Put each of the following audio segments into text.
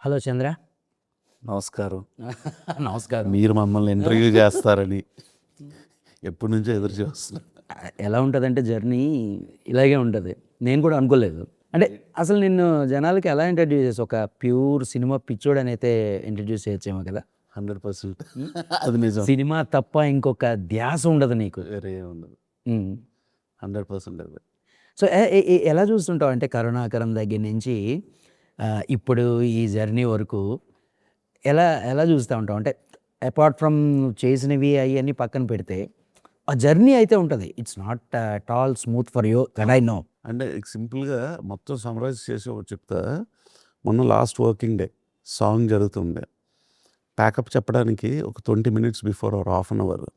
Hello చంద్ర. నమస్కారం. నమస్కారం. మీరు మమ్మల్ని ఇంటర్వ్యూ చేస్తారని ఎప్పటి నుంచో ఎదురు చూస్తున్నా. ఎలా ఉంటుందంటే జర్నీ ఇలాగే ఉంటుంది. నేను కూడా అనుకోలేదు. అంటే అసలు నిన్ను జనాలకి ఎలా ఇంట్రడ్యూస్ చేసి ఒక ప్యూర్ సినిమా పిచ్చోడని అయితే ఇంట్రడ్యూస్ చేయొచ్చేమో కదా. 100% అది నిజం. సినిమా తప్ప ఇంకొక ధ్యాస ఉండదు నీకు. వేరే ఉండదు. 100% అది. సో ఎలా చూస్తుంటావు అంటే కరుణాకరం దగ్గర నుంచి ఇప్పుడు ఈ జర్నీ వరకు ఎలా ఎలా చూస్తూ ఉంటావు? అంటే అపార్ట్ ఫ్రమ్ చేసినవి అవన్నీ పక్కన పెడితే ఆ జర్నీ అయితే ఉంటుంది. It's not at all smooth for you that I know. అంటే సింపుల్గా మొత్తం సమరైజ్ చేసి ఒకటి చెప్తా. మొన్న లాస్ట్ వర్కింగ్ డే సాంగ్ జరుగుతుండే. ప్యాకప్ చెప్పడానికి ఒక 20 minutes before or half an hour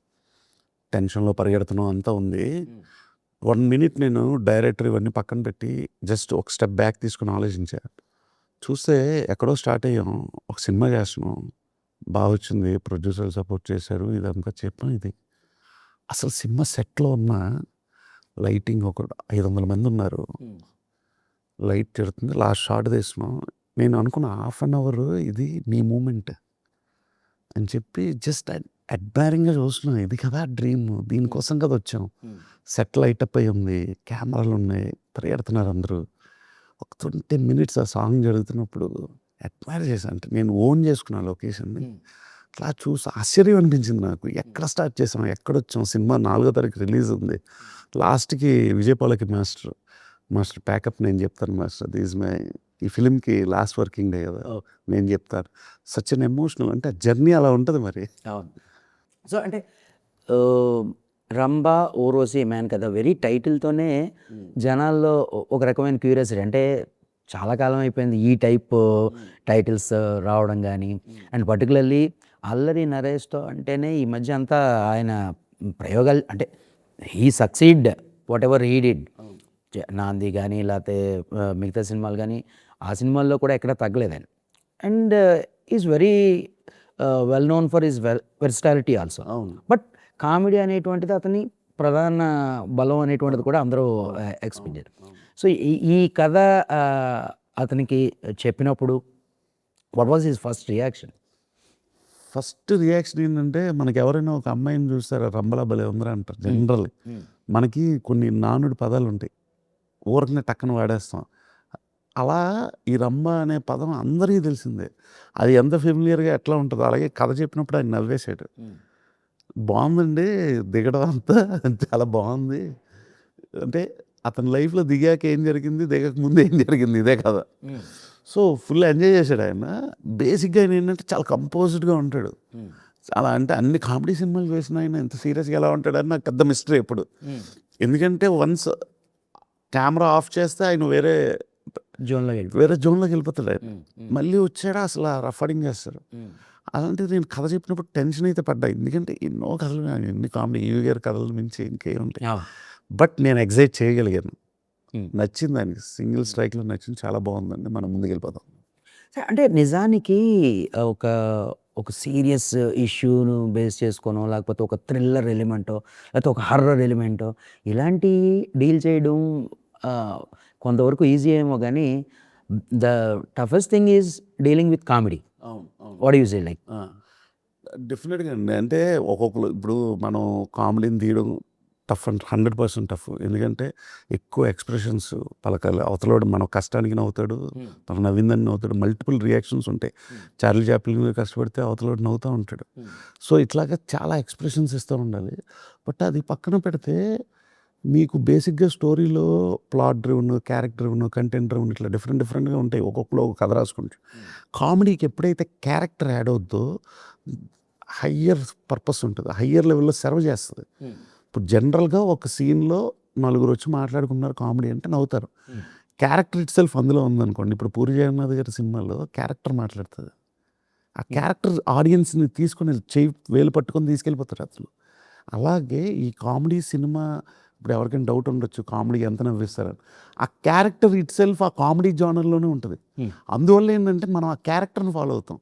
టెన్షన్లో పరిగెడుతున్నాం అంతా ఉంది. 1 minute నేను డైరెక్టర్ ఇవన్నీ పక్కన పెట్టి జస్ట్ ఒక స్టెప్ బ్యాక్ తీసుకుని ఆలోచించాను. చూస్తే ఎక్కడో స్టార్ట్ అయ్యాం, ఒక సినిమా చేస్తున్నాం, బాగా వచ్చింది, ప్రొడ్యూసర్లు సపోర్ట్ చేశారు, ఇదంతా చెప్పాం. ఇది అసలు సినిమా సెట్లో ఉన్న లైటింగ్ ఒక 500 మంది ఉన్నారు, లైట్ జరుగుతుంది, లాస్ట్ షాట్ తీస్తున్నాం. నేను అనుకున్న హాఫ్ అన్ అవర్ ఇది నీ మూమెంట్ అని చెప్పి జస్ట్ అడ్మైరింగ్గా చూస్తున్నాం. ఇది కదా డ్రీమ్, దీనికోసం కదా వచ్చాం. సెట్ లైట్ అప్ అయి ఉంది, కెమెరాలు ఉన్నాయి, పరిగెడుతున్నారు అందరూ. ఒక 20 minutes ఆ సాంగ్ జరుగుతున్నప్పుడు అడ్మైర్ చేశాను. అంటే నేను ఓన్ చేసుకున్నాను లొకేషన్ని. అట్లా చూసి ఆశ్చర్యం అనిపించింది నాకు. ఎక్కడ స్టార్ట్ చేసాం, ఎక్కడొచ్చాం. సినిమా 4వ తారీఖు రిలీజ్ ఉంది. లాస్ట్కి విజయపాలకి మాస్టర్ ప్యాకప్ నేను చెప్తాను మాస్టర్, దిస్ మై ఈ ఫిలింకి లాస్ట్ వర్కింగ్ డే కదా, నేను చెప్తాను. Such an emotional. అంటే జర్నీ అలా ఉంటుంది మరి. అవును. సో అంటే రంభా ఊర్వశి మ్యాన్ కదా, వెరీ టైటిల్తోనే జనాల్లో ఒక రకమైన క్యూరియాసిటీ. అంటే చాలా కాలం అయిపోయింది ఈ టైప్ టైటిల్స్ రావడం కానీ. అండ్ పర్టికులర్లీ అల్లరి నరేష్తో అంటేనే ఈ మధ్య అంతా ఆయన ప్రయోగాలు, అంటే he succeed what ever he did. నాంది కానీ లేకపోతే మిగతా సినిమాలు కానీ, ఆ సినిమాల్లో కూడా ఎక్కడ తగ్గలేదు ఆయన. And is very well known for his versatility also. But comedy అనేటువంటిది అతని ప్రధాన బలం అనేటువంటిది కూడా అందరూ ఎక్స్పెక్ట్ చేశారు. సో ఈ కథ అతనికి చెప్పినప్పుడు what was his first reaction? First reaction ఏంటంటే, మనకి ఎవరైనా ఒక అమ్మాయిని చూస్తారా, రంబలా భలే ఉందిరా అంటారు జనరల్లీ. మనకి కొన్ని నానుడి పదాలు ఉంటాయి, ఊరకనే టక్కన వాడేస్తాం. అలా ఈ రంభ అనే పదం అందరికీ తెలిసిందే. అది ఎంత ఫెమిలియర్గా ఎట్లా ఉంటుందో అలాగే కథ చెప్పినప్పుడు ఆయన నవ్వేశాడు. బాగుందండి దిగడం అంతా, చాలా బాగుంది. అంటే అతని లైఫ్లో దిగాక ఏం జరిగింది, దిగక ముందు ఏం జరిగింది, ఇదే కదా. సో ఫుల్ ఎంజాయ్ చేశాడు ఆయన. బేసిక్గా ఆయన ఏంటంటే చాలా కంపోజ్డ్గా ఉంటాడు. చాలా అంటే అన్ని కామెడీ సినిమాలు చేసిన ఆయన ఎంత సీరియస్గా ఎలా ఉంటాడని నాకు పెద్ద మిస్టరీ ఎప్పుడు. ఎందుకంటే వన్స్ కెమెరా ఆఫ్ చేస్తే ఆయన వేరే జోన్లోకి వెళ్ళిపోతాడు ఆయన. మళ్ళీ వచ్చాడా అసలు రఫడింగ్ చేస్తారు. అలాంటిది నేను కథ చెప్పినప్పుడు టెన్షన్ అయితే పడ్డా. ఎందుకంటే ఎన్నో కథలు, ఎన్ని కామెడీ న్యూ ఇయర్ కథల నుంచి ఇంకేం ఉంటాయి. బట్ నేను ఎగ్జైట్ చేయగలిగాను. నచ్చింది ఆయనకి, సింగిల్ స్ట్రైక్లో నచ్చింది, చాలా బాగుందండి, మనం ముందుకు వెళ్ళిపోదాం. అంటే నిజానికి ఒక ఒక సీరియస్ ఇష్యూను బేస్ చేసుకోనో, లేకపోతే ఒక థ్రిల్లర్ ఎలిమెంటో, లేకపోతే ఒక హర్రర్ ఎలిమెంటో ఇలాంటి డీల్ చేయడం కొంతవరకు ఈజీ ఏమో కానీ, the toughest thing is dealing with comedy. What you say like? డెఫినెట్గా అండి. అంటే ఒక్కొక్కరు ఇప్పుడు మనం కామెడీని తీయడం టఫ్ అంటే 100% టఫ్. ఎందుకంటే ఎక్కువ ఎక్స్ప్రెషన్స్ పలకాలి. అవతలోడు మన కష్టానికి నవ్వుతాడు, తన నవ్విందని నవ్వుతాడు, మల్టిపుల్ రియాక్షన్స్ ఉంటాయి. చార్లీ చాప్లిన్ కష్టపడితే అవతలోడు నవ్వుతూ ఉంటాడు. సో ఇట్లాగా చాలా ఎక్స్ప్రెషన్స్ ఇస్తూ ఉండాలి. బట్ అది పక్కన పెడితే మీకు బేసిక్గా స్టోరీలో plot driven, character driven, content driven ఇట్లా డిఫరెంట్గా ఉంటాయి. ఒక్కొక్కరు ఒక కథ రాసుకుంటారు. కామెడీకి ఎప్పుడైతే క్యారెక్టర్ యాడ్ అవుద్దో హయ్యర్ పర్పస్ ఉంటుంది, హయ్యర్ లెవెల్లో సర్వ్ చేస్తుంది. ఇప్పుడు జనరల్గా ఒక సీన్లో నలుగురు వచ్చి మాట్లాడుకున్నారు కామెడీ అంటే నవ్వుతారు. క్యారెక్టర్ ఇట్ సెల్ఫ్ అందులో ఉందనుకోండి. ఇప్పుడు పూరి జగన్నాథ్ గారి సినిమాలో క్యారెక్టర్ మాట్లాడుతుంది. ఆ క్యారెక్టర్ ఆడియన్స్ని తీసుకొని వేలు పట్టుకొని తీసుకెళ్ళిపోతారు అసలు. అలాగే ఈ కామెడీ సినిమా ఇప్పుడు ఎవరికైనా డౌట్ ఉండొచ్చు, కామెడీ ఎంత నవ్విస్తారని. ఆ క్యారెక్టర్ ఇట్ సెల్ఫ్ ఆ కామెడీ జానర్లోనే ఉంటుంది. అందువల్ల ఏంటంటే మనం ఆ క్యారెక్టర్ని ఫాలో అవుతాం.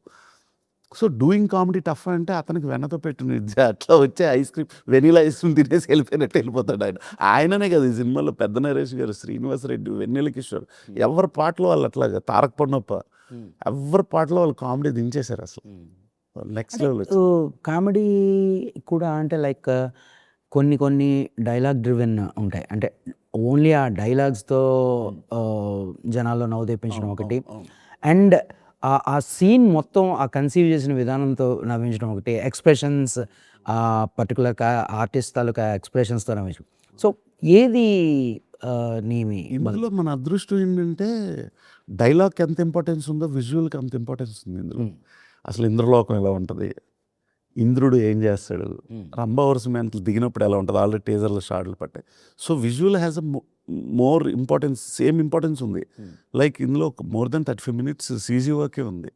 సో డూయింగ్ కామెడీ టఫ్ అంటే అతనికి వెన్నతో పెట్టిన విద్య. అట్లా వచ్చే ice cream, vanilla ice cream తినేసి వెళ్ళిపోయినట్టు వెళ్ళిపోతాడు ఆయన. ఆయననే కదా ఈ సినిమాలో పెద్ద నరేష్ గారు, శ్రీనివాసరెడ్డి, వెన్నెల కిషోర్, ఎవరి పాటలో వాళ్ళు అట్లాగా, తారక పన్నప్ప, ఎవరి పాటలో వాళ్ళు కామెడీ దించేశారు అసలు నెక్స్ట్ లెవెల్. కామెడీ కూడా అంటే లైక్ కొన్ని కొన్ని డైలాగ్ డ్రివెన్ ఉంటాయి. అంటే ఓన్లీ ఆ డైలాగ్స్తో జనాల్లో నవ్వు తెప్పించడం ఒకటి, అండ్ ఆ సీన్ మొత్తం ఆ కన్సీవ్ చేసిన విధానంతో నవ్వించడం ఒకటి, ఎక్స్ప్రెషన్స్ ఆ పర్టికులర్ ఆర్టిస్ట్ తాలూకా ఎక్స్ప్రెషన్స్తో నవ్వించడం. సో ఏది నీ ఇందులో మన అదృష్టం ఏంటంటే డైలాగ్కి ఎంత ఇంపార్టెన్స్ ఉందో విజువల్కి అంత ఇంపార్టెన్స్ ఉంది ఇందులో. అసలు ఇంద్రలోకం ఎలా ఉంటుంది, ఇంద్రుడు ఏం చేస్తాడు, రంభావరస మెంతలు దిగినప్పుడు ఎలా ఉంటుంది, ఆల్రెడీ టీజర్లో షార్ట్లు పట్టాయి. So visual has a more importance, same importance ఉంది. లైక్ ఇందులో మోర్ దెన్ 35 minutes సీజీ వర్కే ఉంది.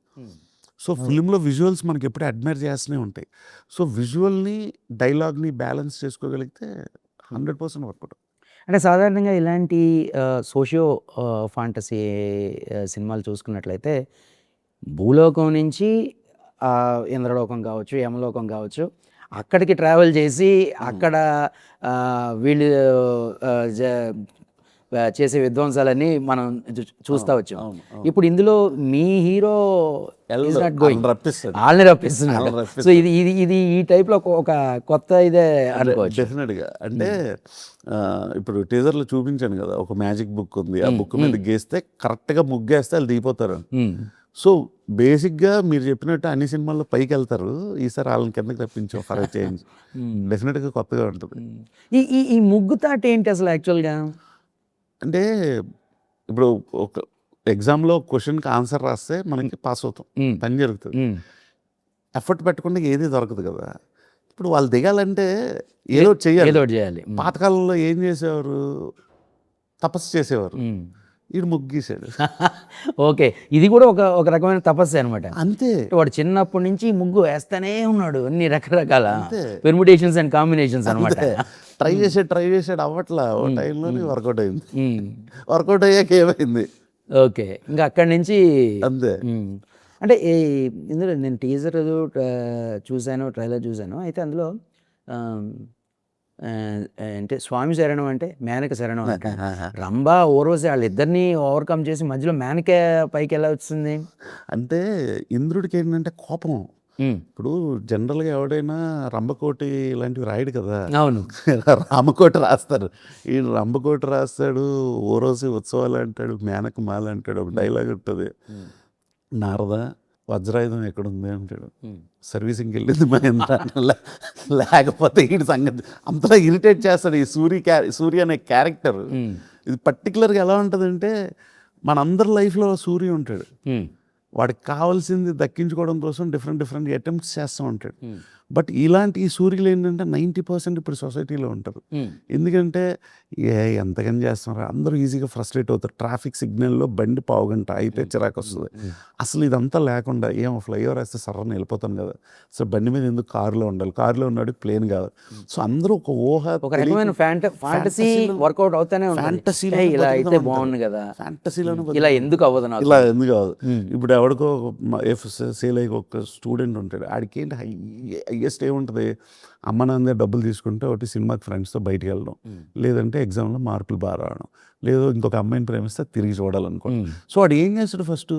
సో ఫిల్మ్లో విజువల్స్ మనకి ఎప్పుడు అడ్మైర్ చేస్తూనే ఉంటాయి. సో విజువల్ని డైలాగ్ని బ్యాలెన్స్ చేసుకోగలిగితే 100% వర్కౌట్. అంటే సాధారణంగా ఇలాంటి సోషియో ఫాంటసీ సినిమాలు చూసుకున్నట్లయితే భూలోకం నుంచి ఇంద్రలోకం కావచ్చు, యమలోకం కావచ్చు, అక్కడికి ట్రావెల్ చేసి అక్కడ వీళ్ళు చేసే విధ్వంసాలన్నీ మనం చూస్తూ వచ్చాం. ఇప్పుడు ఇందులో మీ హీరో వాళ్ళని రప్పిస్తున్నాడు. సో ఇది ఇది ఇది ఈ టైప్లో ఒక కొత్త ఇదే అనుకోవచ్చు. డెఫినెట్గా. అంటే ఇప్పుడు టీజర్లో చూపించాను కదా, ఒక మ్యాజిక్ బుక్ ఉంది, ఆ బుక్ మీద గీస్తే కరెక్ట్గా ముగ్గేస్తే వాళ్ళు దిగిపోతారు. సో బేసిక్గా మీరు చెప్పినట్టు అన్ని సినిమాల్లో పైకి వెళ్తారు, ఈసారి వాళ్ళని కిందకి రప్పించాం ఫర్ చేంజ్. డెఫినెట్గా కొత్తగా ఉంటుంది. ఈ ముగ్గు తాట ఏంటి అసలు యాక్చువల్గా? అంటే ఇప్పుడు ఒక ఎగ్జామ్లో క్వశ్చన్కి ఆన్సర్ రాస్తే మనకి పాస్ అవుతాం, పని జరుగుతుంది. ఎఫర్ట్ పెట్టకుండా ఏది దొరకదు కదా. ఇప్పుడు వాళ్ళు దిగాలంటే ఏదో చేయాలి. పాతకాలంలో ఏం చేసేవారు, తపస్సు చేసేవారు. వీడు ముగ్గు గీసాడు. ఓకే, ఇది కూడా ఒక రకమైన తపస్సు అనమాట. అంతే. వాడు చిన్నప్పటి నుంచి ముగ్గు వేస్తానే ఉన్నాడు, అన్ని రకరకాల పెర్ముటేషన్స్ అండ్ కాంబినేషన్స్ అనమాట. ట్రై చేసాడు అవ్వట్లా, ఓ టైంలోనే వర్కౌట్ అయింది. వర్కౌట్ అయ్యాక ఏమైంది, ఓకే, ఇంకా అక్కడి నుంచి అంతే. అంటే ఇందులో నేను టీజర్ చూశాను, ట్రైలర్ చూశాను. అయితే అందులో అంటే స్వామి శరణం అంటే మేనక శరణం అంటే రంభ ఊర్వశి వాళ్ళిద్దరిని ఓవర్కమ్ చేసి మధ్యలో మేనక పైకి ఎలా వచ్చింది అంటే ఇంద్రుడికి ఏంటంటే కోపం. ఇప్పుడు జనరల్గా ఎవడైనా రంభకోటి ఇలాంటివి రాయడు కదా. అవును, రామకోటి రాస్తారు. ఈ రంభకోటి రాస్తాడు, ఊర్వశి ఉత్సవాలు అంటాడు, మేనక మాల అంటాడు. ఒక డైలాగ్ ఉంటుంది, నారద వజ్రాయుధం ఎక్కడుంది అంటాడు, సర్వీసింగ్కి వెళ్ళింది మహేంద్ర, లేకపోతే ఈ సంగతి అంతలా ఇరిటేట్ చేస్తాడు. ఈ సూర్య అనే క్యారెక్టర్ ఇది పర్టికులర్గా ఎలా ఉంటుందంటే, మనందరి లైఫ్లో సూర్య ఉంటాడు, వాడికి కావాల్సింది దక్కించుకోవడం కోసం డిఫరెంట్ అటెంప్ట్స్ చేస్తూ ఉంటాడు. బట్ ఇలాంటి ఈ సూర్యులు ఏంటంటే 90% ఇప్పుడు సొసైటీలో ఉంటారు. ఎందుకంటే ఎంతకని చేస్తున్నారు, అందరూ ఈజీగా ఫ్రస్ట్రేట్ అవుతారు. ట్రాఫిక్ సిగ్నల్లో బండి పావుగంట అయితే చిరాకు వస్తుంది. అసలు ఇదంతా లేకుండా ఫ్లైఓవర్ వేస్తే సర్రని వెళ్ళిపోతాను కదా, అసలు బండి మీద ఎందుకు కారులో ఉండాలి, కారులో ఉన్నాడు ప్లేన్ కాదు. సో అందరూ ఒక ఒక రకమైన ఫ్యాంటసీ వర్కౌట్ అవుతానే ఉంటుంది. ఇలా అయితే బాగుంది కదా, ఫ్యాంటసీలోనే ఇలా ఎందుకు అవ్వదు, ఇలా ఎందుకు అవ్వదు. ఇప్పుడు ఎవడికో సేల్ అయ్యి ఒక స్టూడెంట్ ఉంటాడు, ఆడికి ఏంటి హైయెస్ట్ ఏముంటుంది, అమ్మ నాన్న డబ్బులు తీసుకుంటే ఒకటి సినిమాకి ఫ్రెండ్స్తో బయటికి వెళ్ళడం, లేదంటే ఎగ్జామ్లో మార్కులు బాగా రావడం, లేదో ఇంకొక అమ్మాయిని ప్రేమిస్తే తిరిగి చూడాలనుకోండి. సో వాడు ఏం చేస్తాడు, ఫస్ట్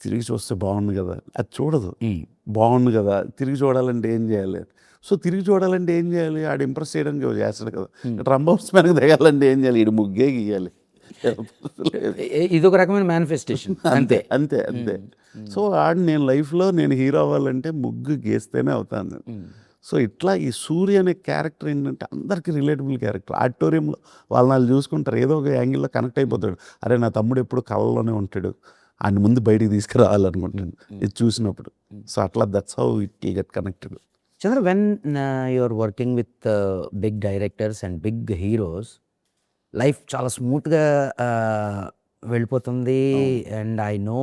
తిరిగి చూస్తే బాగుంది కదా, అది చూడదు, బాగుంది కదా తిరిగి చూడాలంటే ఏం చేయాలి. సో తిరిగి చూడాలంటే ఏం చేయాలి, ఆడు ఇంప్రెస్ చేయడానికి చేస్తాడు కదా. రంభహౌస్ వెనక దిగాలంటే ఏం చేయాలి, ఈడు ముగ్గే గీయాలి. ఇది ఒక రకమైన మేనిఫెస్టేషన్. అంతే అంతే అంతే. సో ఆడు నేను లైఫ్లో నేను హీరో అవ్వాలంటే ముగ్గు గీస్తేనే అవుతాను. సో ఇట్లా ఈ సూర్య అనే క్యారెక్టర్ ఏంటంటే అందరికీ రిలేటబుల్ క్యారెక్టర్. ఆడిటోరియంలో వాళ్ళు చూసుకుంటారు, ఏదో ఒక యాంగిల్లో కనెక్ట్ అయిపోతాడు. అరే నా తమ్ముడు ఎప్పుడు కళ్ళలోనే ఉంటాడు, ఆయన ముందు బయటికి తీసుకురావాలనుకుంటాను ఇది చూసినప్పుడు. సో అట్లా that's how it get connected. Chandra, when you are working with big directors and big heroes, life చాలా స్మూత్గా వెళ్ళిపోతుంది. అండ్ ఐ నో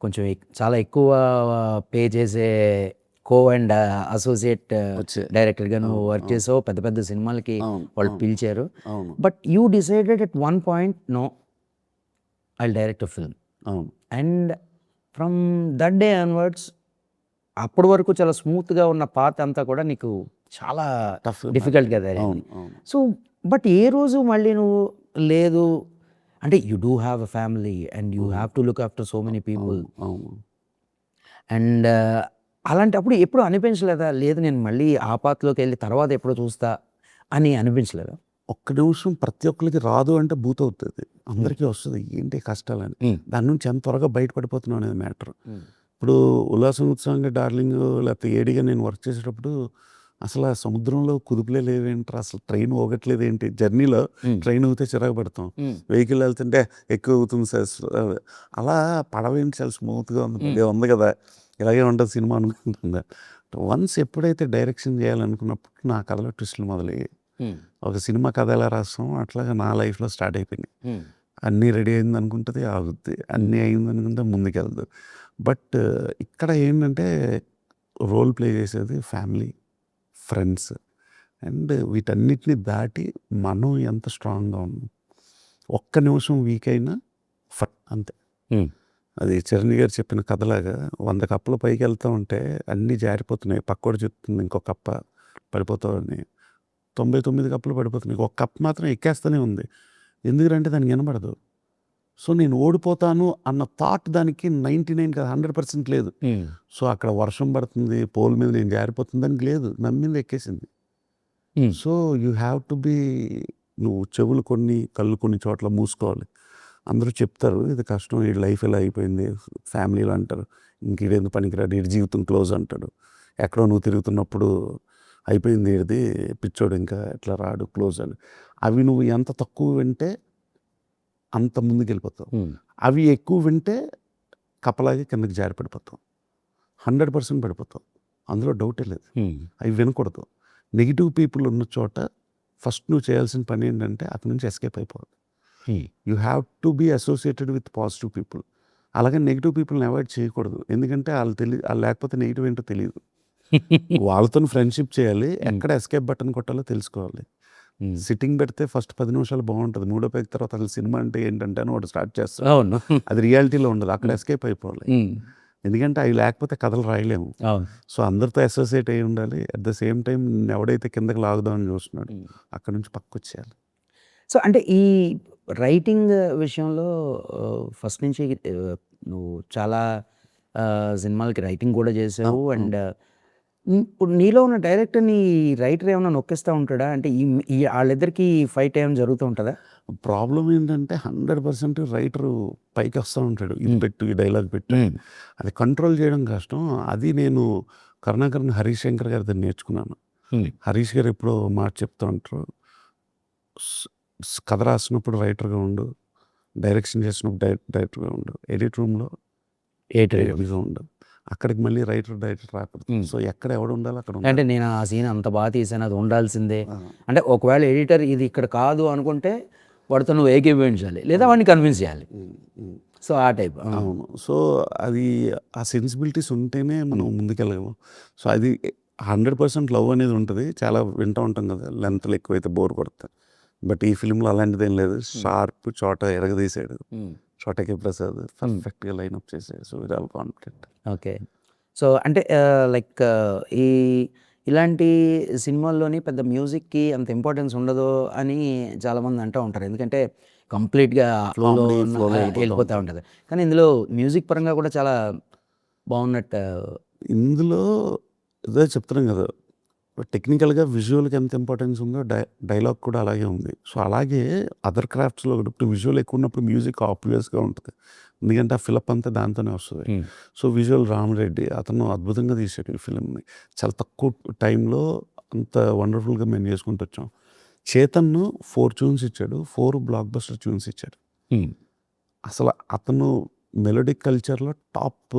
కొంచెం చాలా ఎక్కువ పే చేసే కో అండ్ అసోసియేట్ డైరెక్టర్గా నువ్వు వర్క్ చేసావు, పెద్ద పెద్ద సినిమాలకి వాళ్ళు పిలిచారు. But you decided at one point, no, I will direct a film. And from that day onwards అప్పటి వరకు చాలా స్మూత్గా ఉన్న పాత్ అంతా కూడా నీకు చాలా డిఫికల్ట్గా జరిగింది. సో బట్ ఏ రోజు మళ్ళీ నువ్వు లేదు అంటే you do have a family and you have to look after so many people. అవును. అండ్ అలాంటప్పుడు ఎప్పుడు అనిపించలేదా, లేదు నేను మళ్ళీ ఆ పాత్రలోకి వెళ్ళి తర్వాత ఎప్పుడో చూస్తా అని అనిపించలేదా? ఒక్క నిమిషం ప్రతి ఒక్కరికి రాదు అంటే బూతవుతుంది. అందరికీ వస్తుంది. ఏంటి కష్టాలని. దాని నుంచి ఎంత త్వరగా బయటపడిపోతున్నాం అనేది మ్యాటర్. ఇప్పుడు ఉల్లాసం ఉత్సాహంగా డార్లింగ్ లేకపోతే ఏడిగా నేను వర్క్ చేసేటప్పుడు అసలు ఆ సముద్రంలో కుదుపులే లేవేంట్రా, అసలు ట్రైన్ పోగట్లేదు ఏంటి, జర్నీలో ట్రైన్ అవుతే చిరాకు పడతాం, వెహికల్ వెళ్తుంటే ఎక్కువ అవుతుంది సార్, అలా పడవ ఏంటి చాలా స్మూత్గా ఉంది, భలే ఉంది కదా, ఇలాగే ఉంటుంది సినిమా అనుకుంటుందా. వన్స్ ఎప్పుడైతే డైరెక్షన్ చేయాలనుకున్నప్పుడు నా కథలో ట్విస్టులు మొదలయ్యాయి. ఒక సినిమా కథ ఎలా రాస్తాం అట్లాగా నా లైఫ్లో స్టార్ట్ అయిపోయినాయి. అన్నీ రెడీ అయింది అనుకుంటుంది ఆగుద్ది, అన్నీ అయింది అనుకుంటే ముందుకెళ్దు. బట్ ఇక్కడ ఏంటంటే రోల్ ప్లే చేసేది ఫ్యామిలీ, ఫ్రెండ్స్, అండ్ వీటన్నిటిని దాటి మనం ఎంత స్ట్రాంగ్గా ఉన్నాం. ఒక్క నిమిషం వీక్ అయినా అంతే. అది చిరంజీవి గారు చెప్పిన కథలాగా 100 కప్పలు పైకి వెళ్తూ ఉంటే అన్నీ జారిపోతున్నాయి, పక్కోడు చెప్తుంది ఇంకొక కప్ప పడిపోతావని, 99 కప్పలు పడిపోతున్నాయి, ఒక కప్ప మాత్రం ఎక్కేస్తూనే ఉంది. ఎందుకంటే దానికి వినబడదు. సో నేను ఓడిపోతాను అన్న థాట్ దానికి 99 కాదు 100% లేదు. సో అక్కడ వర్షం పడుతుంది, పోల్ మీద నేను జారిపోతుంది దానికి లేదు, నమ్మింది ఎక్కేసింది. So you have to be, నువ్వు చెవులు కొన్ని కళ్ళు కొన్ని చోట్ల మూసుకోవాలి. అందరూ చెప్తారు ఇది కష్టం, ఈ లైఫ్ ఎలా అయిపోయింది, ఫ్యామిలీలో అంటారు ఇంకేందు పనికిరాడు, ఈ జీవితం క్లోజ్ అంటాడు, ఎక్కడో నువ్వు తిరుగుతున్నప్పుడు అయిపోయింది ఇది పిచ్చోడు ఇంకా ఎట్లా రాడు క్లోజ్ అని. అవి నువ్వు ఎంత తక్కువ వింటే అంత ముందుకు వెళ్ళిపోతావు. అవి ఎక్కువ వింటే కప్పలాగే కిందకి జారి పడిపోతావు, 100% పడిపోతావు, అందులో డౌటే లేదు. అవి వినకూడదు. నెగిటివ్ పీపుల్ ఉన్న చోట ఫస్ట్ నువ్వు చేయాల్సిన పని ఏంటంటే అక్కడి నుంచి ఎస్కేప్ అయిపోవాలి. You have to be associated with positive people. అలాగే నెగిటివ్ పీపుల్ని అవాయిడ్ చేయకూడదు, ఎందుకంటే వాళ్ళు లేకపోతే నెగిటివ్ ఏంటో తెలియదు. వాళ్ళతో ఫ్రెండ్షిప్ చేయాలి, ఎక్కడ ఎస్కేప్ బటన్ కొట్టాలో తెలుసుకోవాలి. సిట్టింగ్ పెడితే ఫస్ట్ 10 నిమిషాలు బాగుంటుంది, మూడో పేజీ తర్వాత అసలు సినిమా అంటే ఏంటంటే అని వాడు స్టార్ట్ చేస్తాడు. అవును, అది రియాలిటీలో ఉండదు, అక్కడ ఎస్కేప్ అయిపోవాలి. ఎందుకంటే అవి లేకపోతే కథలు రాయలేము. సో అందరితో అసోసియేట్ అయి ఉండాలి. అట్ ద సేమ్ టైం ఎవడైతే కిందకి లాగుదామని చూస్తున్నాడు అక్కడ నుంచి పక్కకు వచ్చేయాలి. సో అంటే ఈ రైటింగ్ విషయంలో ఫస్ట్ నుంచి నువ్వు చాలా సినిమాలకి రైటింగ్ కూడా చేసావు. అండ్ ఇప్పుడు నీలో ఉన్న డైరెక్టర్ని రైటర్ ఏమైనా నొక్కిస్తూ ఉంటాడా? అంటే ఈ వాళ్ళిద్దరికి ఫైట్ ఏమైనా జరుగుతూ ఉంటుందా? ప్రాబ్లం ఏంటంటే 100% రైటరు పైకి వస్తూ ఉంటాడు, ఇది పెట్టు, ఈ డైలాగ్ పెట్టు, అది కంట్రోల్ చేయడం కష్టం. అది నేను కరుణాకరన్ హరీష్ శంకర్ గారి దగ్గర నేర్చుకున్నాను. హరీష్ గారు ఎప్పుడో మాట చెప్తూ ఉంటారు, కథ రాసినప్పుడు రైటర్గా ఉండు, డైరెక్షన్ చేసినప్పుడు డైరెక్టర్గా ఉండు, ఎడిట్ రూమ్లో ఎడిటర్గా ఉండు, అక్కడికి మళ్ళీ రైటర్ డైరెక్టర్ రాకూడదు. సో ఎక్కడ ఎవడు ఉండాలి అక్కడ ఉండాలి. అంటే నేను ఆ సీన్ అంత బాగా తీసాను, అది ఉండాల్సిందే. అంటే ఒకవేళ ఎడిటర్ ఇది ఇక్కడ కాదు అనుకుంటే వాడితో నువ్వు ఏకీభవించాలి, లేదా వాడిని కన్విన్స్ చేయాలి. సో ఆ టైప్. అవును. సో అది ఆ సెన్సిబిలిటీస్ ఉంటేనే మనం ముందుకెళ్ళగలం. సో అది 100% లవ్ అనేది ఉంటుంది. చాలా వింటూ ఉంటాం కదా, లెంత్లు ఎక్కువైతే బోర్ కొడతాయి. బట్ ఈ ఫిల్మ్లో అలాంటిది ఏం లేదు. షార్ప్ చోట ఎరగదీశాడు, చోటకే ప్రసాద్ పర్ఫెక్ట్గా లైన్అప్ చేశాడు. So we are all confident. Okay. So అంటే లైక్ ఇలాంటి సినిమాల్లోని పెద్ద మ్యూజిక్కి అంత ఇంపార్టెన్స్ ఉండదు అని చాలామంది అంటూ ఉంటారు, ఎందుకంటే కంప్లీట్గా ఫ్లోలో వెళ్ళిపోతూ ఉంటుంది. కానీ ఇందులో మ్యూజిక్ పరంగా కూడా చాలా బాగున్నట్టు. ఇందులో ఇదే చెప్తున్నాం కదా, టెక్నికల్గా విజువల్కి ఎంత ఇంపార్టెన్స్ ఉందో డైలాగ్ కూడా అలాగే ఉంది. సో అలాగే అదర్ క్రాఫ్ట్స్లో ఇప్పుడు విజువల్ ఎక్కువ ఉన్నప్పుడు మ్యూజిక్ ఆబ్వియస్గా ఉంటుంది, ఎందుకంటే ఆ ఫిలప్ అంతా దాంతోనే వస్తుంది. సో విజువల్ రామరెడ్డి అతను అద్భుతంగా తీసాడు ఈ ఫిలింని, చాలా తక్కువ టైంలో అంత వండర్ఫుల్గా మేము చేసుకుంటూ వచ్చాం. చేతన్ను 4 ట్యూన్స్ ఇచ్చాడు, 4 బ్లాక్ బస్టర్ ట్యూన్స్ ఇచ్చాడు. అసలు అతను మెలోడిక్ కల్చర్లో టాప్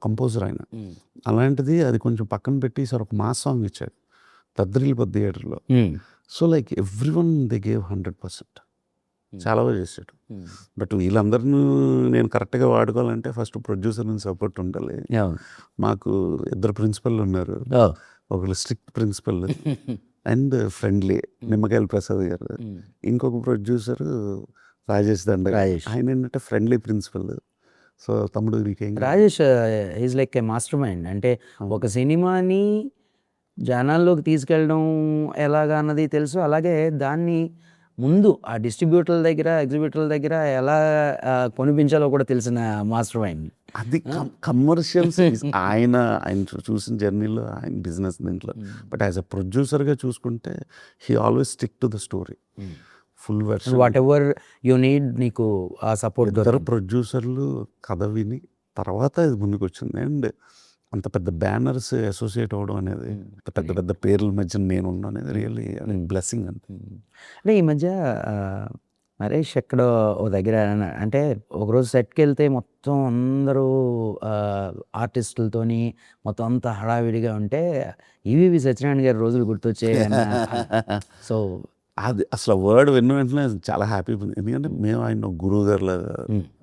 కంపోజర్ ఆయన. అలాంటిది అది కొంచెం పక్కన పెట్టి ఈసారి ఒక మాస్ సాంగ్ ఇచ్చాడు పెద్దరిల్లిపోద్ది థియేటర్లో. So like every one they gave 100%, చాలా బాగా చేశాడు. బట్ వీళ్ళందరినీ నేను కరెక్ట్గా వాడుకోవాలంటే ఫస్ట్ ప్రొడ్యూసర్ నుంచి సపోర్ట్ ఉండాలి. మాకు 2 ప్రిన్సిపల్ ఉన్నారు, ఒకరు స్ట్రిక్ట్ ప్రిన్సిపల్ అండ్ ఫ్రెండ్లీ నిమ్మకాయల ప్రసాద్ గారు, ఇంకొక ప్రొడ్యూసర్ రాజేష్ దండ, ఆయన ఏంటంటే ఫ్రెండ్లీ ప్రిన్సిపల్. సో తమ్ముడు నీకేం, Rajesh is like A master mind. అంటే ఒక సినిమాని జనాల్లోకి తీసుకెళ్ళడం ఎలాగా అన్నది తెలుసు, అలాగే దాన్ని ముందు ఆ డిస్ట్రిబ్యూటర్ల దగ్గర, ఎగ్జిబ్యూటర్ల దగ్గర ఎలా కొనిపించాలో కూడా తెలిసిన మాస్టర్ మైండ్. అది కమర్షియల్స్ ఆయన చూసిన జర్నీలో ఆయన బిజినెస్ దీంట్లో. బట్ యాజ్ అ ప్రొడ్యూసర్గా చూసుకుంటే he always stick to the story full version. What ever you need నీకు ఆ సపోర్ట్ ఇద్దరు ప్రొడ్యూసర్లు కథ విని తర్వాత ఇది ముందుకు వచ్చింది. అండ్ అంత పెద్ద బ్యానర్స్ అసోసియేట్ అవ్వడం అనేది, పెద్ద పెద్ద పేర్ల మధ్య నేను ఉన్నాను అనేది రియల్లీ బ్లెస్సింగ్ అంతే. అంటే ఈ మధ్య నరేష్ ఎక్కడో ఓ దగ్గర అంటే ఒకరోజు సెట్కి వెళ్తే మొత్తం అందరూ ఆర్టిస్టులతోని మొత్తం అంతా హడావిడిగా ఉంటే ఈవీవి సత్యనారాయణ గారి రోజులు గుర్తొచ్చాయి. సో అది అసలు వర్డ్ విన్న వెంటనే చాలా హ్యాపీగా ఉంది. ఎందుకంటే మేము ఆయన గురువు గారు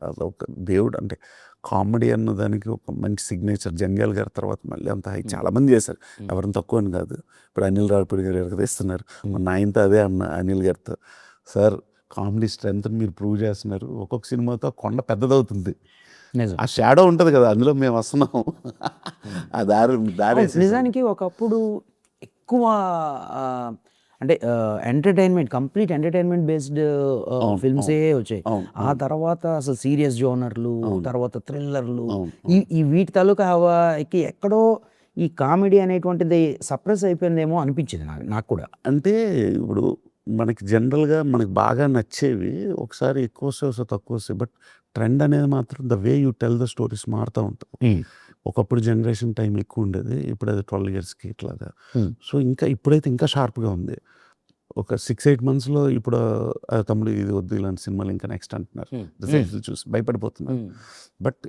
అసలు ఒక దేవుడు. అంటే కామెడీ అన్న దానికి ఒక మంచి సిగ్నేచర్. జంధ్యాల గారి తర్వాత మళ్ళీ అంత హై చాలామంది చేశారు, ఎవరిని తక్కువ అని కాదు. ఇప్పుడు అనిల్ రావిపూడి గారు ఎరగదీస్తున్నారు. మొన్న ఆయనతో అదే అన్న అనిల్ గారితో, సార్ కామెడీ స్ట్రెంత్ మీరు ప్రూవ్ చేస్తున్నారు, ఒక్కొక్క సినిమాతో కొండ పెద్దదవుతుంది. ఆ షాడో ఉంటుంది కదా, అందులో మేము వస్తున్నాం. ఆ దారి నిజానికి ఒకప్పుడు ఎక్కువ అంటే ఎంటర్టైన్మెంట్, కంప్లీట్ ఎంటర్టైన్మెంట్ బేస్డ్ ఫిల్మ్సే వచ్చాయి. ఆ తర్వాత అసలు సీరియస్ జోనర్లు, తర్వాత థ్రిల్లర్లు, ఈ వీటి తాలూకా హవా ఎక్కడో ఈ కామెడీ అనేటువంటిది సప్రెస్ అయిపోయిందేమో అనిపించింది నాకు కూడా. అంటే ఇప్పుడు మనకి జనరల్గా మనకి బాగా నచ్చేవి ఒకసారి ఎక్కువ వస్తాయి, ఒకసారి తక్కువ వస్తాయి. బట్ ట్రెండ్ అనేది మాత్రం the way you tell the stories మారుతూ ఉంటుంది. ఒకప్పుడు జనరేషన్ టైం ఎక్కువ ఉండేది, ఇప్పుడు అది 12 yearsకి ఇట్లాగా. సో ఇంకా ఇప్పుడైతే ఇంకా షార్ప్గా ఉంది. ఒక 6-8 monthsలో ఇప్పుడు తమ్ముడు ఇది వద్దు ఇలాంటి సినిమాలు ఇంకా నెక్స్ట్ అంటున్నారు. రిజల్ట్స్ చూసి భయపడిపోతున్నారు. బట్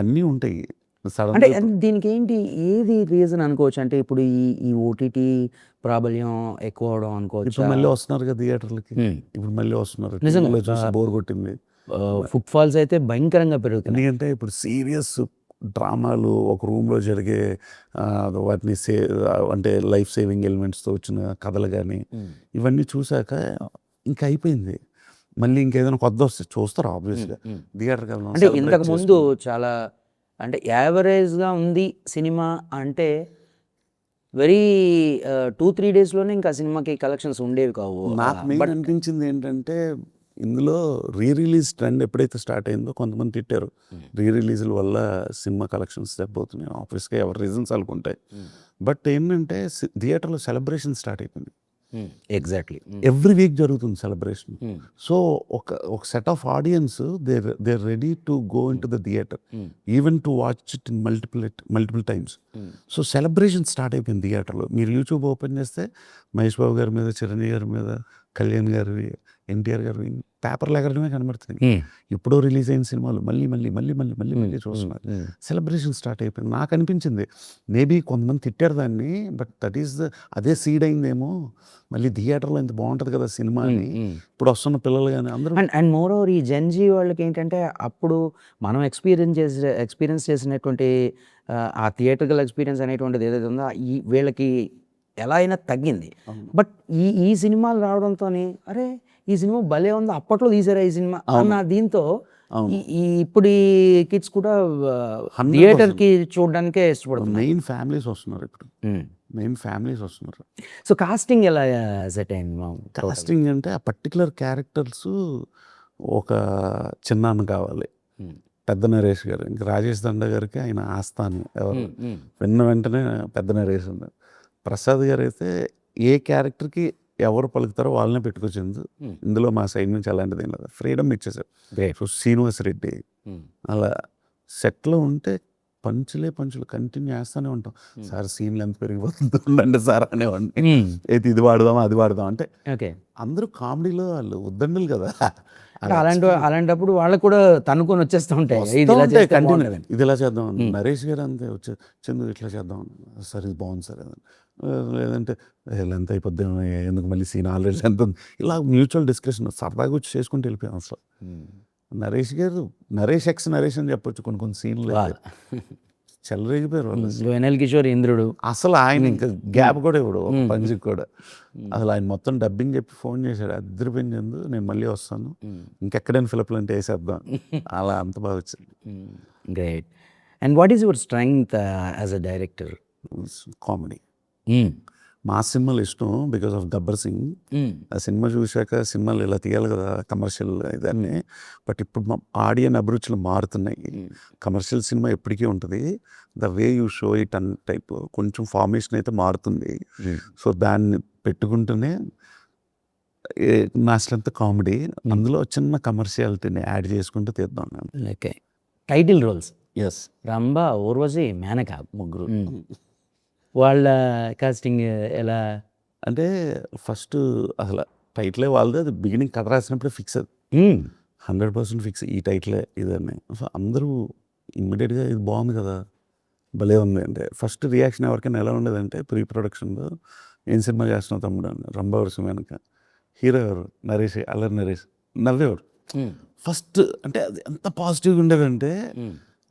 అన్నీ ఉంటాయి. అంటే దీనికి ఏంటి, ఏది రీజన్ అనుకోవచ్చు? అంటే ఇప్పుడు ఈ ఓటీటీ ప్రాబల్యం ఎక్కువ అవడం అనుకోవచ్చు. ఇప్పుడు మళ్ళీ వస్తున్నారు కదా థియేటర్లకి, ఇప్పుడు మళ్ళీ వస్తున్నారు. నిజంగా చూసి బోర్ కొట్టింది. ఫుట్ ఫాల్స్ అయితే భయంకరంగా పెరుగుతుంది. ఎందుకంటే ఇప్పుడు సీరియస్ డ్రామాలు ఒక రూమ్లో జరిగే వాటిని అంటే లైఫ్ సేవింగ్ ఎలిమెంట్స్తో వచ్చిన కథలు కానీ ఇవన్నీ చూసాక ఇంకా అయిపోయింది. మళ్ళీ ఇంకేదైనా కొత్త వస్తే చూస్తారు ఆబ్వియస్గా థియేటర్కి వెళ్దాం. అంటే ఇంతకు ముందు చాలా అంటే యావరేజ్గా ఉంది సినిమా అంటే వెరీ 2-3 daysలోనే ఇంకా సినిమాకి కలెక్షన్స్ ఉండేవి కావు. నాకు మెయిన్ అనిపించింది ఏంటంటే ఇందులో రిలీజ్ ట్రెండ్ ఎప్పుడైతే స్టార్ట్ అయిందో కొంతమంది తిట్టారు, రిలీజ్ల వల్ల సినిమా కలెక్షన్స్ తగ్గిపోతున్నాయి. ఆబ్వియస్గా ఎవరి రీజన్స్ వాళ్ళకు ఉంటాయి. బట్ ఏంటంటే థియేటర్లో సెలబ్రేషన్ స్టార్ట్ అయిపోయింది. ఎగ్జాక్ట్లీ ఎవ్రీ వీక్ జరుగుతుంది సెలబ్రేషన్. సో ఒక set of audience they ready to go in to the theatre even to watch it in multiple times. So celebration start అయిపోయింది థియేటర్లో. మీరు యూట్యూబ్ ఓపెన్ చేస్తే మహేష్ బాబు గారి మీద, చిరంజీవి గారి మీద, కళ్యాణ్ గారివి, ఎన్టీఆర్ గారు పేపర్లు ఎగరడమే కనబడుతుంది. ఎప్పుడో రిలీజ్ అయిన సినిమాలు మళ్ళీ మళ్ళీ మళ్ళీ మళ్ళీ మళ్ళీ మళ్ళీ చూస్తున్నారు. సెలబ్రేషన్ స్టార్ట్ అయిపోయింది. నాకు అనిపించింది మేబీ కొంతమంది తిట్టారు దాన్ని, బట్ దట్ ఈస్ అదే సీడ్ అయిందేమో. మళ్ళీ థియేటర్లో ఎంత బాగుంటుంది కదా సినిమా అని ఇప్పుడు వస్తున్న పిల్లలు కానీ అందరూ. అండ్ మోర్ ఓవర్ ఈ జెన్జీ వాళ్ళకి ఏంటంటే అప్పుడు మనం ఎక్స్పీరియన్స్ చేసినటువంటి ఆ థియేటర్కల్ ఎక్స్పీరియన్స్ అనేటువంటిది ఏదైతే ఉందో వీళ్ళకి ఎలా అయినా తగ్గింది. బట్ ఈ సినిమాలు రావడంతో అరే ఈ సినిమా భలే ఉంది, అప్పట్లో తీసారా ఈ సినిమా అన్న దీంతో ఇప్పుడు ఈ కిడ్స్ కూడా థియేటర్కి చూడడానికే ఇష్టపడుతుంది. మెయిన్ ఫ్యామిలీస్ వస్తున్నారు ఇప్పుడు, మెయిన్ ఫ్యామిలీస్ వస్తున్నారు. సో కాస్టింగ్ ఎలా సెట్ అయింది? కాస్టింగ్ అంటే ఆ పర్టికులర్ క్యారెక్టర్స్ ఒక చిన్నాన్న కావాలి, పెద్ద నరేష్ గారు. ఇంకా రాజేష్ దండ గారికి ఆయన ఆస్థానం ఎవరు విన్న వెంటనే పెద్ద నరేష్ ఉంది. ప్రసాద్ గారు అయితే ఏ క్యారెక్టర్కి ఎవరు పలుకుతారో వాళ్ళనే పెట్టుకొచ్చింది. ఇందులో మా సైడ్ నుంచి అలాంటిది ఏం లేదు, ఫ్రీడమ్ ఇచ్చేసారు. సో శ్రీనివాస్ రెడ్డి అలా సెట్లో ఉంటే పంచులు కంటిన్యూ చేస్తూనే ఉంటాం. సార్ సీన్లు ఎంత పెరిగిపోతుంది ఉండండి సార్ అనేవాడిని. అయితే ఇది వాడదాం అది వాడదాం అంటే అందరూ కామెడీలో వాళ్ళు ఉద్దండులు కదా. అలాంటప్పుడు వాళ్ళకు కూడా తనుకొని వచ్చేస్తూ ఉంటాయి, ఇది ఇలా చేద్దాం. నరేష్ గారు అంతే వచ్చే చందు ఇట్లా చేద్దాం సార్, ఇది బాగుంది సార్, లేదంటే ఎంత అయిపోద్ది ఎందుకు మళ్ళీ సీన్ ఆల్రెడీ ఎంత ఉంది, ఇలా మ్యూచువల్ డిస్కషన్ సరదాగా వచ్చి చేసుకుంటూ వెళ్ళిపోయాం. అసలు నరేష్ గారు నరేష్ ఎక్స్ నరేష్ అని చెప్పొచ్చు. కొన్ని సీన్లు చెలరేగిపోయారు వాళ్ళు. వెనల్ కిషోర్ ఇంద్రుడు అసలు ఆయన ఇంకా గ్యాప్ కూడా ఇవ్వడు పంచికి కూడా. అసలు ఆయన మొత్తం డబ్బింగ్ చెప్పి ఫోన్ చేశాడు, అద్దరిపోయింది చందు నేను మళ్ళీ వస్తాను, ఇంకెక్కడైనా ఫిలిప్లు అంటే వేసేద్దాం. అలా అంత బాగా వచ్చింది. Great. And what is your strength as a director? Comedy. మా సినిమాలు ఇష్టం బికాస్ ఆఫ్ గబ్బర్ సింగ్. ఆ సినిమా చూశాక సినిమాలు ఇలా తీయాలి కదా కమర్షియల్ ఇదన్నీ. బట్ ఇప్పుడు మా ఆడియన్ అభిరుచులు మారుతున్నాయి. కమర్షియల్ సినిమా ఎప్పటికీ ఉంటుంది, the way you show it an type కొంచెం ఫార్మేషన్ అయితే మారుతుంది. సో దాన్ని పెట్టుకుంటూనే నా స్ట్రెంత్ కామెడీ, అందులో చిన్న కమర్షియాలిటీని యాడ్ చేసుకుంటూ తీద్దాం. Okay. Title roles yes, Rambha, Urvashi, Menaka ముగ్గురు. వాళ్ళ కాస్టింగ్ ఎలా? అంటే ఫస్ట్ అసలు టైటిలే వాళ్ళది, అది బిగినింగ్ కథ రాసినప్పుడే ఫిక్స్, అది 100% ఫిక్స్ ఈ టైటిలే ఇదని. సో అందరూ ఇమ్మీడియట్గా ఇది బాగుంది కదా, భలే ఉంది అంటే. ఫస్ట్ రియాక్షన్ ఎవరికైనా ఎలా ఉండేదంటే ప్రీ ప్రొడక్షన్లో, ఏం సినిమా చేస్తున్నావు తమ్ముడు అని. రంభవర్షం వెనక హీరో ఎవరు, నరేష్, అల్లరి నరేష్, నవ్వేవారు ఫస్ట్. అంటే అది ఎంత పాజిటివ్గా ఉండేదంటే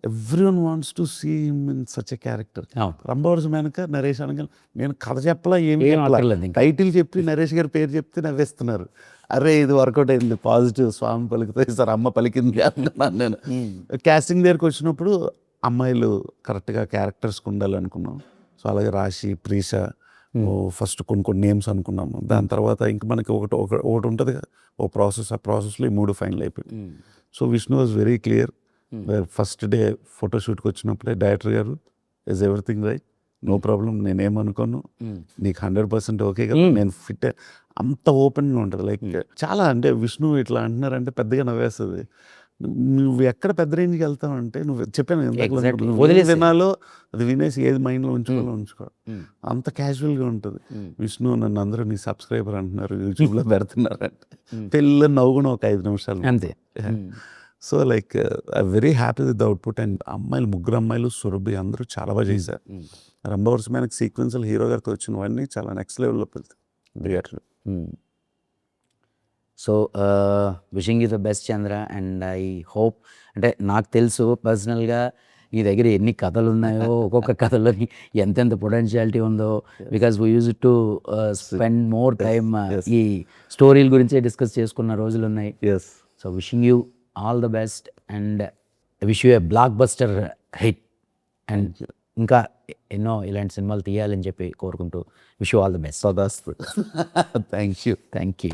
everyone wants to see him in such a character. రంభవర్షం వెనక నరేష్ అనగా నేను కథ చెప్పలా, ఏమి అక్కర్లేదు ఇంకా. టైటిల్ చెప్పి నరేష్ గారి పేరు చెప్తే నవ్వేస్తున్నారు. అరే ఇది వర్కౌట్ అయింది, పాజిటివ్, స్వామి పలుకుతాయి సార్, అమ్మ పలికింది అనుకున్నాను నేను. క్యాస్టింగ్ దగ్గరికి వచ్చినప్పుడు అమ్మాయిలు కరెక్ట్గా క్యారెక్టర్స్కి ఉండాలనుకున్నాం. సో అలాగే రాశి, ప్రీష ఫస్ట్ కొన్ని నేమ్స్ అనుకున్నాము. దాని తర్వాత ఇంక మనకి ఒకటి ఉంటుంది కదా ఓ ప్రాసెస్, ఆ ప్రాసెస్లో ఈ 3 ఫైనల్ అయిపోయింది. So Vishnu was very clear. First day ఫోటోషూట్కి వచ్చినప్పుడే డైరెక్టర్ గారు, is everything right, no problem, నేనేమనుకోను, నీకు 100% ఓకే కదా, నేను ఫిట్. అంత ఓపెన్గా ఉంటుంది. లైక్ చాలా అంటే విష్ణు ఇట్లా అంటున్నారంటే పెద్దగా నవ్వేస్తుంది. నువ్వు ఎక్కడ పెద్ద రేంజ్కి వెళ్తావంటే, నువ్వు చెప్పాను వినాలో అది వినేసి ఏది మైండ్లో ఉంచుకోవాలో ఉంచుకో, అంత క్యాజువల్గా ఉంటుంది. విష్ణు నన్ను అందరూ నీ సబ్స్క్రైబర్ అంటున్నారు, యూట్యూబ్లో పెడుతున్నారు అంటే పెళ్ళి నవ్వుకుని ఒక 5 నిమిషాలు అంతే. So like I very happy with the output. And అమ్మాయిలు, 3 అమ్మాయిలు, సురభి, అందరూ చాలా బాగా చేశారు. రంభవర్షమైన సీక్వెన్స్లు హీరో గారితో వచ్చినవన్నీ చాలా నెక్స్ట్ లెవెల్లో వెళ్తాయి. So wishing you the best Chandra. And I hope, అంటే నాకు తెలుసు పర్సనల్గా నీ దగ్గర ఎన్ని కథలు ఉన్నాయో, ఒక్కొక్క కథలో ఎంతెంత పొటెన్షియాలిటీ ఉందో, because we use to spend more time ఈ స్టోరీల గురించే డిస్కస్ చేసుకున్న రోజులు ఉన్నాయి. So wishing you all the best and wish you A block buster hit. And ఇంకా ఎన్నో ఇలాంటి సినిమాలు తీయాలని చెప్పి కోరుకుంటూ wish you all the best. Thank you.